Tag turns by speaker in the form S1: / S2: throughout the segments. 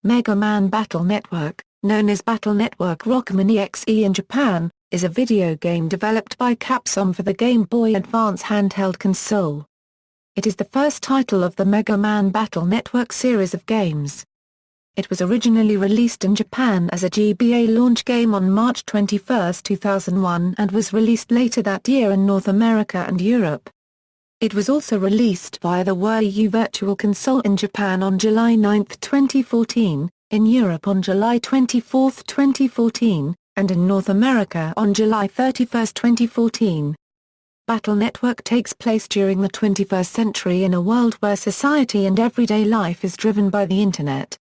S1: Mega Man Battle Network, known as Battle Network Rockman EXE in Japan, is a video game developed by Capcom for the Game Boy Advance handheld console. It is the first title of the Mega Man Battle Network series of games. It was originally released in Japan as a GBA launch game on March 21, 2001 and was released later that year in North America and Europe. It was also released via the Wii U Virtual Console in Japan on July 9, 2014, in Europe on July 24, 2014, and in North America on July 31, 2014. Battle Network takes place during the 21st century in a world where society and everyday life is driven by the Internet.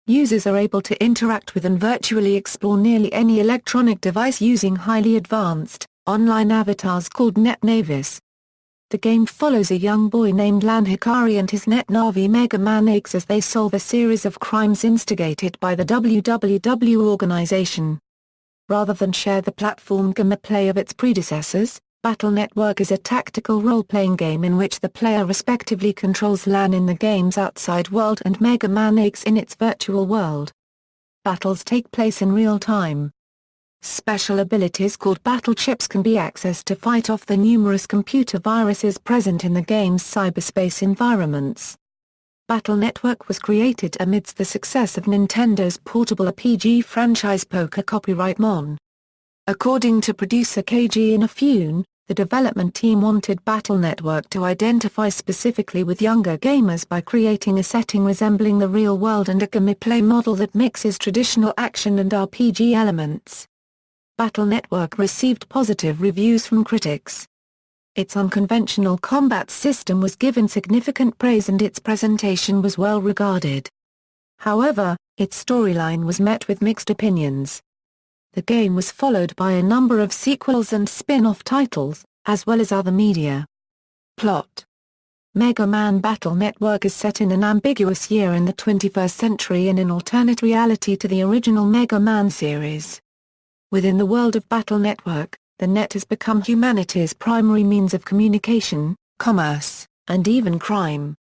S1: Users are able to interact with and virtually explore nearly any electronic device using highly advanced, online avatars called NetNavis. The game follows a young boy named Lan Hikari and his NetNavi MegaMan.EXE as they solve a series of crimes instigated by the WWW organization. Rather than share the platform gameplay of its predecessors, Battle Network is a tactical role-playing game in which the player respectively controls Lan in the game's outside world and MegaMan.EXE in its virtual world. Battles take place in real time. Special abilities called battle chips can be accessed to fight off the numerous computer viruses present in the game's cyberspace environments. Battle Network was created amidst the success of Nintendo's portable RPG franchise Poker copyright Mon. According to producer Keiji Inafune, the development team wanted Battle Network to identify specifically with younger gamers by creating a setting resembling the real world and a gameplay model that mixes traditional action and RPG elements. Battle Network received positive reviews from critics. Its unconventional combat system was given significant praise and its presentation was well regarded. However, its storyline was met with mixed opinions. The game was followed by a number of sequels and spin-off titles, as well as other media. Plot: Mega Man Battle Network is set in an ambiguous year in the 21st century in an alternate reality to the original Mega Man series. Within the world of Battle Network, the net has become humanity's primary means of communication, commerce, and even crime.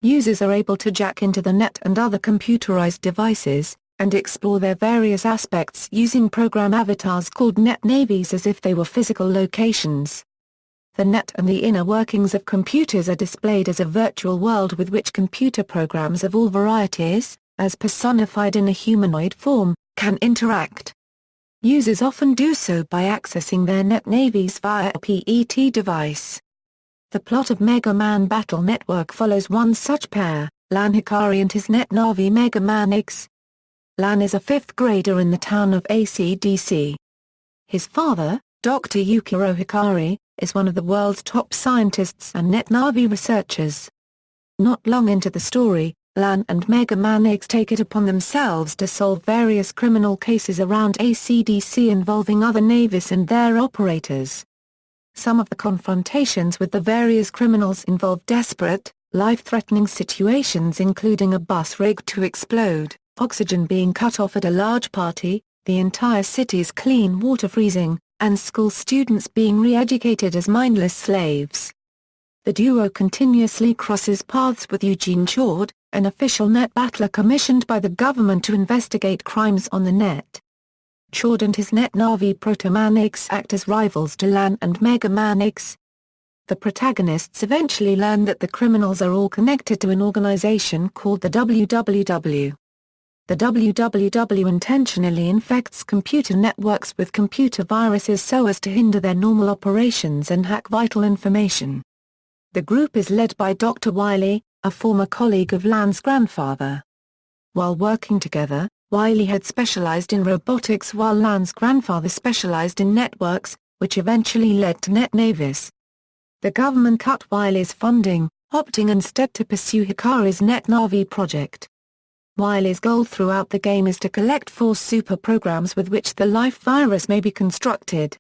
S1: Users are able to jack into the net and other computerized devices, and explore their various aspects using program avatars called NetNavis as if they were physical locations. The net and the inner workings of computers are displayed as a virtual world with which computer programs of all varieties, as personified in a humanoid form, can interact. Users often do so by accessing their NetNavis via a PET device. The plot of Mega Man Battle Network follows one such pair, Lan Hikari and his NetNavi MegaMan.EXE. Lan is a fifth grader in the town of ACDC. His father, Dr. Yukiro Hikari, is one of the world's top scientists and NetNavi researchers. Not long into the story, Lan and MegaMan.EXE take it upon themselves to solve various criminal cases around ACDC involving other Navis and their operators. Some of the confrontations with the various criminals involve desperate, life-threatening situations including a bus rigged to explode, oxygen being cut off at a large party, the entire city's clean water freezing, and school students being re-educated as mindless slaves. The duo continuously crosses paths with Eugene Chord, an official net battler commissioned by the government to investigate crimes on the net. Chord and his NetNavi Proto-Man.EXE act as rivals to Lan and MegaMan.EXE. The protagonists eventually learn that the criminals are all connected to an organization called the WWW. The WWW intentionally infects computer networks with computer viruses so as to hinder their normal operations and hack vital information. The group is led by Dr. Wily, a former colleague of Lan's grandfather. While working together, Wily had specialized in robotics while Lan's grandfather specialized in networks, which eventually led to NetNavis. The government cut Wily's funding, opting instead to pursue Hikari's NetNavi project. Wily's goal throughout the game is to collect 4 super programs with which the Life virus may be constructed.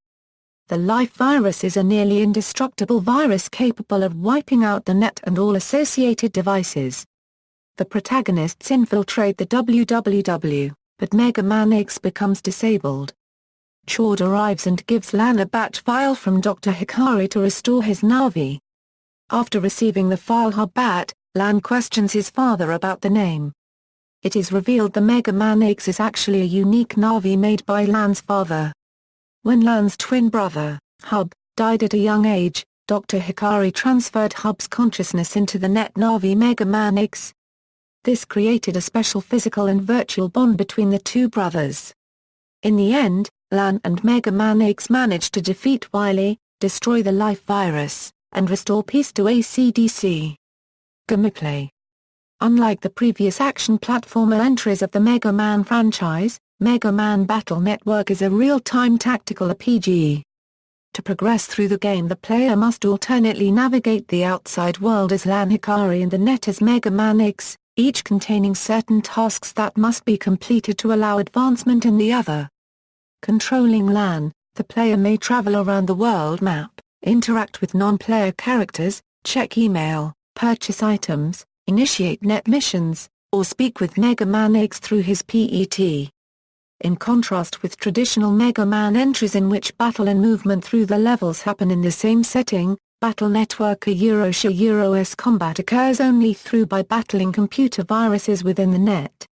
S1: The Life virus is a nearly indestructible virus capable of wiping out the net and all associated devices. The protagonists infiltrate the WWW, but MegaMan.EXE becomes disabled. Chord arrives and gives Lan a batch file from Dr. Hikari to restore his Navi. After receiving the file hub bat, Lan questions his father about the name. it is revealed the MegaMan.EXE is actually a unique Navi made by Lan's father. When Lan's twin brother, Hub, died at a young age, Dr. Hikari transferred Hub's consciousness into the NetNavi MegaMan.EXE. This created a special physical and virtual bond between the two brothers. In the end, Lan and MegaMan.EXE managed to defeat Wily, destroy the life virus, and restore peace to ACDC. Gameplay. Unlike the previous action platformer entries of the Mega Man franchise, Mega Man Battle Network is a real-time tactical RPG. To progress through the game, the player must alternately navigate the outside world as Lan Hikari and the net as Mega Man.EXE, each containing certain tasks that must be completed to allow advancement in the other. Controlling Lan, the player may travel around the world map, interact with non-player characters, check email, purchase items, initiate net missions, or speak with Mega Man.EXE through his PET. In contrast with traditional Mega Man entries in which battle and movement through the levels happen in the same setting, Battle Network EXE's combat occurs only by battling computer viruses within the net.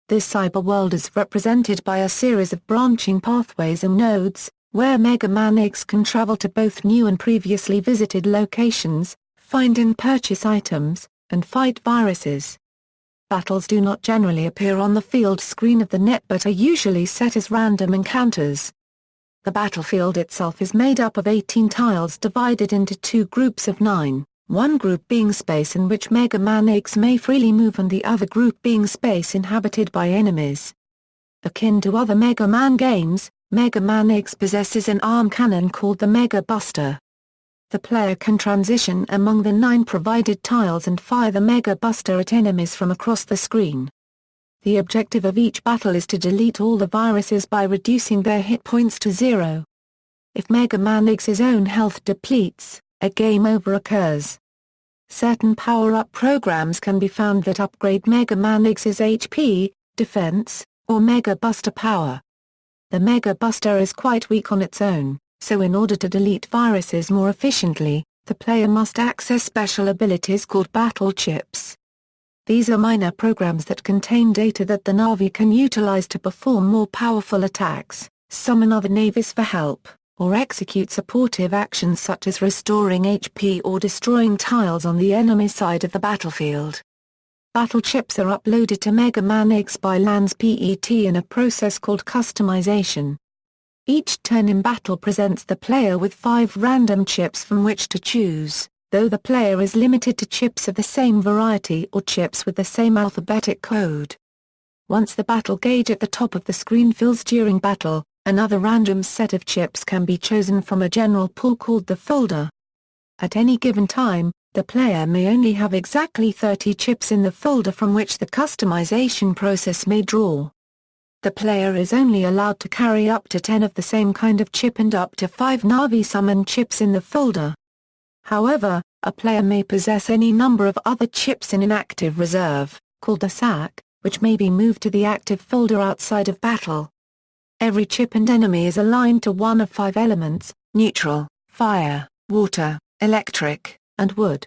S1: This cyber world is represented by a series of branching pathways and nodes, where Mega Man.EXE can travel to both new and previously visited locations, find and purchase items, and fight viruses. Battles do not generally appear on the field screen of the net but are usually set as random encounters. The battlefield itself is made up of 18 tiles divided into two groups of 9, one group being space in which Mega Man.EXE may freely move and the other group being space inhabited by enemies. Akin to other Mega Man games, Mega Man.EXE possesses an arm cannon called the Mega Buster. The player can transition among the 9 provided tiles and fire the Mega Buster at enemies from across the screen. The objective of each battle is to delete all the viruses by reducing their hit points to 0. If Mega Man.EXE's own health depletes, a game over occurs. Certain power-up programs can be found that upgrade Mega Man.EXE's HP, defense, or Mega Buster power. The Mega Buster is quite weak on its own, so in order to delete viruses more efficiently, the player must access special abilities called battle chips. These are minor programs that contain data that the Navi can utilize to perform more powerful attacks, summon other Navis for help, or execute supportive actions such as restoring HP or destroying tiles on the enemy side of the battlefield. Battle chips are uploaded to Mega Man.EXE by Lan's PET in a process called customization. Each turn in battle presents the player with 5 random chips from which to choose, though the player is limited to chips of the same variety or chips with the same alphabetic code. Once the battle gauge at the top of the screen fills during battle, another random set of chips can be chosen from a general pool called the folder. At any given time, the player may only have exactly 30 chips in the folder from which the customization process may draw. The player is only allowed to carry up to 10 of the same kind of chip and up to 5 Navi summoned chips in the folder. However, a player may possess any number of other chips in an active reserve, called a sack, which may be moved to the active folder outside of battle. Every chip and enemy is aligned to one of 5 elements: neutral, fire, water, electric, and wood.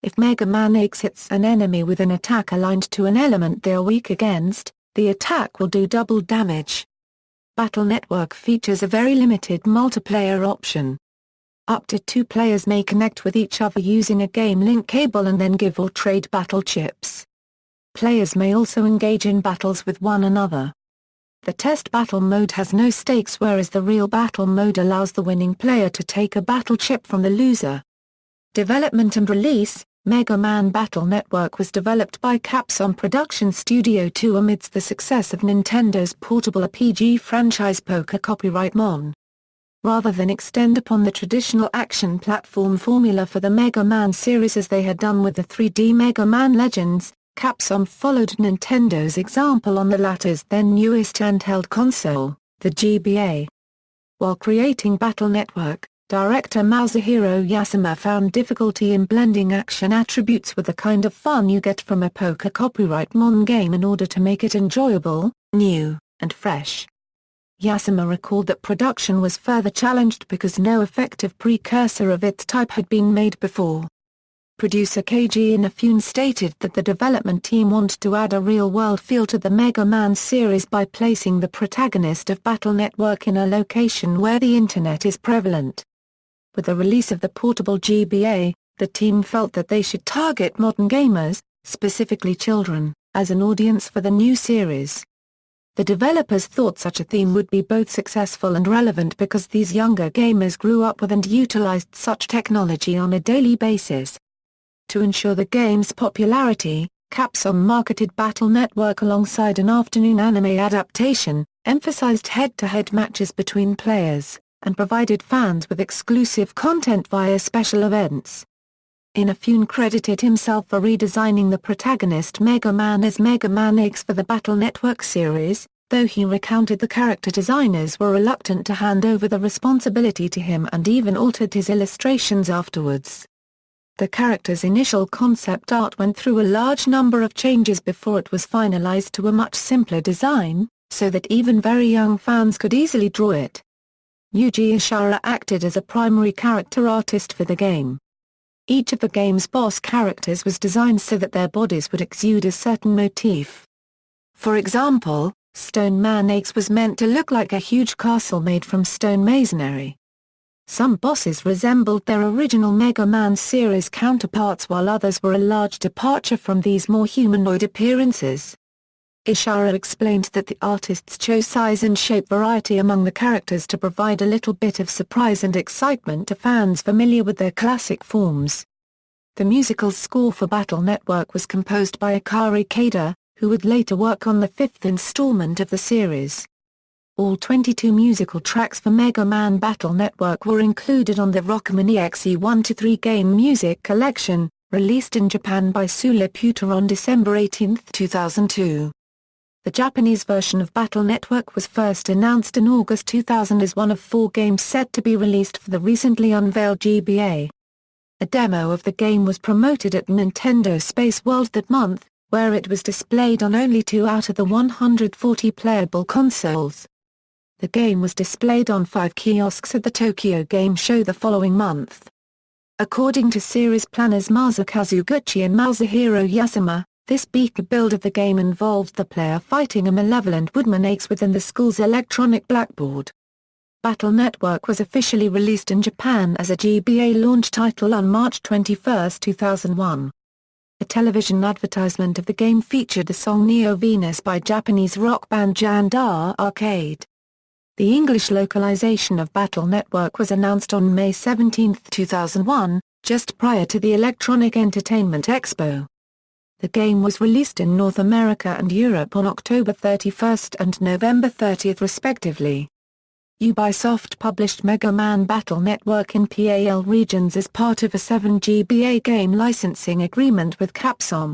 S1: If Mega Man.EXE hits an enemy with an attack aligned to an element they are weak against, the attack will do double damage. Battle Network features a very limited multiplayer option. Up to 2 players may connect with each other using a game link cable and then give or trade battle chips. Players may also engage in battles with one another. The test battle mode has no stakes, whereas the real battle mode allows the winning player to take a battle chip from the loser. Development and release: Mega Man Battle Network was developed by Capcom Production Studio 2 amidst the success of Nintendo's portable RPG franchise Poker Copyright Mon. Rather than extend upon the traditional action platform formula for the Mega Man series as they had done with the 3D Mega Man Legends, Capcom followed Nintendo's example on the latter's then newest handheld console, the GBA. While creating Battle Network, director Masahiro Yasuma found difficulty in blending action attributes with the kind of fun you get from a Poker Copyright Mon game in order to make it enjoyable, new, and fresh. Yasuma recalled that production was further challenged because no effective precursor of its type had been made before. Producer Keiji Inafune stated that the development team wanted to add a real-world feel to the Mega Man series by placing the protagonist of Battle Network in a location where the internet is prevalent. With the release of the portable GBA, the team felt that they should target modern gamers, specifically children, as an audience for the new series. The developers thought such a theme would be both successful and relevant because these younger gamers grew up with and utilized such technology on a daily basis. To ensure the game's popularity, Capcom marketed Battle Network alongside an afternoon anime adaptation, emphasized head-to-head matches between players, and provided fans with exclusive content via special events. Inafune credited himself for redesigning the protagonist Mega Man as MegaMan.EXE for the Battle Network series, though he recounted the character designers were reluctant to hand over the responsibility to him and even altered his illustrations afterwards. The character's initial concept art went through a large number of changes before it was finalized to a much simpler design, so that even very young fans could easily draw it. Yuji Ishihara acted as a primary character artist for the game. Each of the game's boss characters was designed so that their bodies would exude a certain motif. For example, Stone Man-EXE was meant to look like a huge castle made from stone masonry. Some bosses resembled their original Mega Man series counterparts while others were a large departure from these more humanoid appearances. Ishihara explained that the artists chose size and shape variety among the characters to provide a little bit of surprise and excitement to fans familiar with their classic forms. The musical score for Battle Network was composed by Hikari Kada, who would later work on the fifth installment of the series. All 22 musical tracks for Mega Man Battle Network were included on the Rockman EXE 1-3 game music collection, released in Japan by Suliputa on December 18, 2002. The Japanese version of Battle Network was first announced in August 2000 as one of 4 games set to be released for the recently unveiled GBA. A demo of the game was promoted at Nintendo Space World that month, where it was displayed on only 2 out of the 140 playable consoles. The game was displayed on 5 kiosks at the Tokyo Game Show the following month. According to series planners Masakazu Gucci and Masahiro Yasuma, this beta build of the game involved the player fighting a malevolent woodman EXE within the school's electronic blackboard. Battle Network was officially released in Japan as a GBA launch title on March 21, 2001. A television advertisement of the game featured the song Neo Venus by Japanese rock band Jandar Arcade. The English localization of Battle Network was announced on May 17, 2001, just prior to the Electronic Entertainment Expo. The game was released in North America and Europe on October 31 and November 30 respectively. Ubisoft published Mega Man Battle Network in PAL regions as part of a 7 GBA game licensing agreement with Capcom.